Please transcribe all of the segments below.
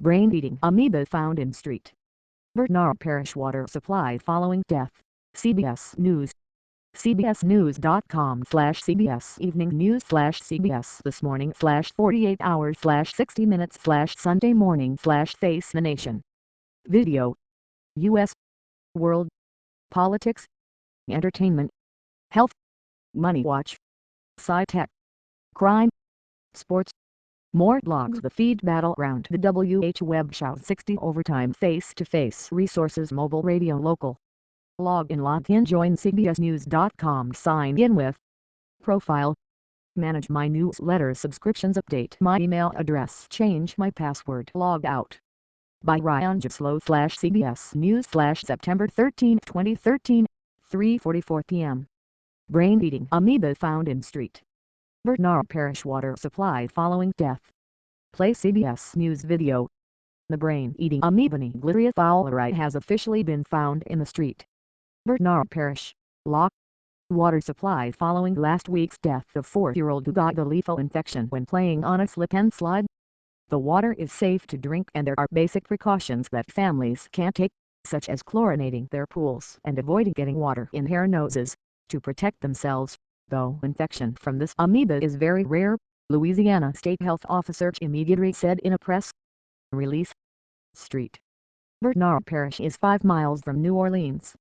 Brain-eating amoeba found in street. Bernard Parish water supply following death. CBS News. cbsnews.com/cbs evening news/cbs this morning/48 hours/60 minutes/Sunday morning/face the nation. Video. U.S. World. Politics. Entertainment. Health. Money Watch. Sci-tech. Crime. Sports. More blogs. The feed battleground. The WH Web Shout 60 Overtime Face-to-Face Resources Mobile Radio Local. Log in, join cbsnews.com, sign in with profile, manage my newsletter subscriptions, update my email address, change my password, log out. By Ryan Gislo/CBS News/September 13, 2013, 3:44 p.m. Brain-eating amoeba found in street. Bernard Parish water supply following death. Play CBS News video. The brain-eating amoeba Glitteria fowleri has officially been found in the street. Bernard Parish, Lock. Water supply following last week's death of 4-year-old who got the lethal infection when playing on a slip and slide. The water is safe to drink and there are basic precautions that families can take, such as chlorinating their pools and avoiding getting water in their noses, to protect themselves, though infection from this amoeba is very rare, Louisiana State Health Officer Jimmy Guidry said in a press release. Street. Bernard Parish is 5 miles from New Orleans.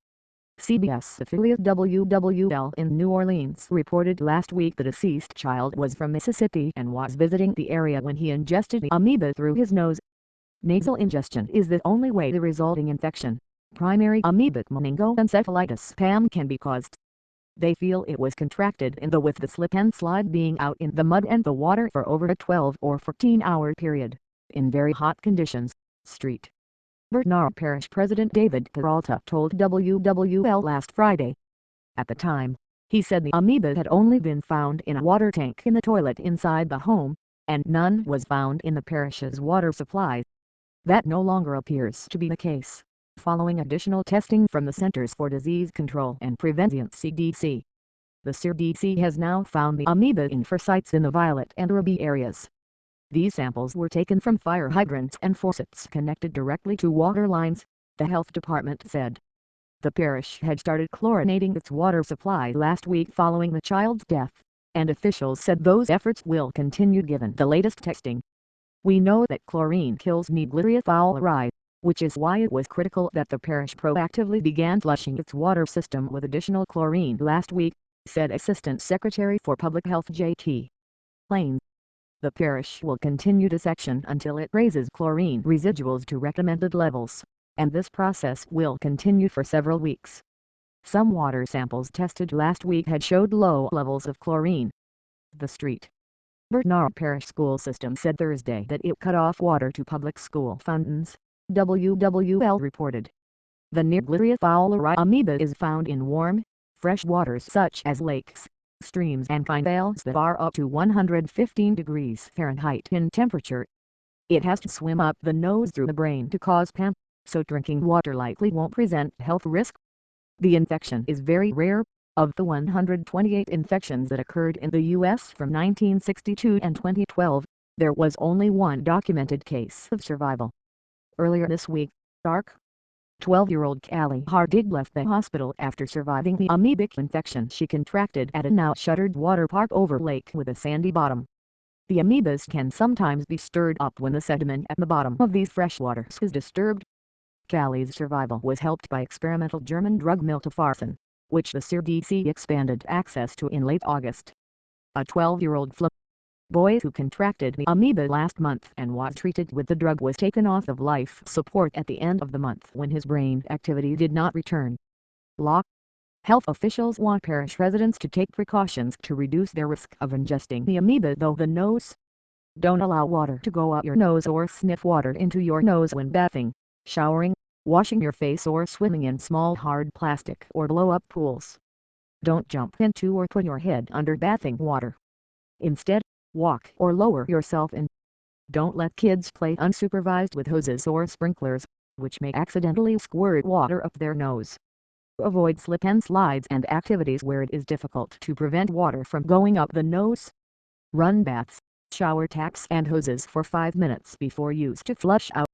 CBS affiliate WWL in New Orleans reported last week the deceased child was from Mississippi and was visiting the area when he ingested the amoeba through his nose. Nasal ingestion is the only way the resulting infection, primary amoebic meningoencephalitis (PAM), can be caused. They feel it was contracted with the slip and slide being out in the mud and the water for over a 12 or 14-hour period, in very hot conditions. Street. Bernard Parish President David Peralta told WWL last Friday. At the time, he said the amoeba had only been found in a water tank in the toilet inside the home, and none was found in the parish's water supply. That no longer appears to be the case, following additional testing from the Centers for Disease Control and Prevention (CDC). The CDC has now found the amoeba in 4 sites in the Violet and Ruby areas. These samples were taken from fire hydrants and faucets connected directly to water lines, the health department said. The parish had started chlorinating its water supply last week following the child's death, and officials said those efforts will continue given the latest testing. We know that chlorine kills Glitteria fowleri, which is why it was critical that the parish proactively began flushing its water system with additional chlorine last week, said Assistant Secretary for Public Health J.T. Lane. The parish will continue to section until it raises chlorine residuals to recommended levels, and this process will continue for several weeks. Some water samples tested last week had showed low levels of chlorine. The Street. Bernard Parish School System said Thursday that it cut off water to public school fountains, WWL reported. The Glitteria fowleri amoeba is found in warm, fresh waters such as lakes, streams and canals that are up to 115 degrees Fahrenheit in temperature. It has to swim up the nose through the brain to cause PAM, so drinking water likely won't present health risk. The infection is very rare. Of the 128 infections that occurred in the U.S. from 1962 and 2012, there was only 1 documented case of survival. Earlier this week, 12-year-old Callie Hardig left the hospital after surviving the amoebic infection she contracted at a now-shuttered water park over lake with a sandy bottom. The amoebas can sometimes be stirred up when the sediment at the bottom of these freshwaters is disturbed. Callie's survival was helped by experimental German drug miltefosine, which the CDC expanded access to in late August. A 12-year-old boy who contracted the amoeba last month and was treated with the drug was taken off of life support at the end of the month when his brain activity did not return. Health officials want parish residents to take precautions to reduce their risk of ingesting the amoeba through the nose. Don't allow water to go up your nose or sniff water into your nose when bathing, showering, washing your face or swimming in small hard plastic or blow-up pools. Don't jump into or put your head under bathing water. Instead, walk or lower yourself in. Don't let kids play unsupervised with hoses or sprinklers, which may accidentally squirt water up their nose. Avoid slip and slides and activities where it is difficult to prevent water from going up the nose. Run baths, shower taps and hoses for 5 minutes before use to flush out.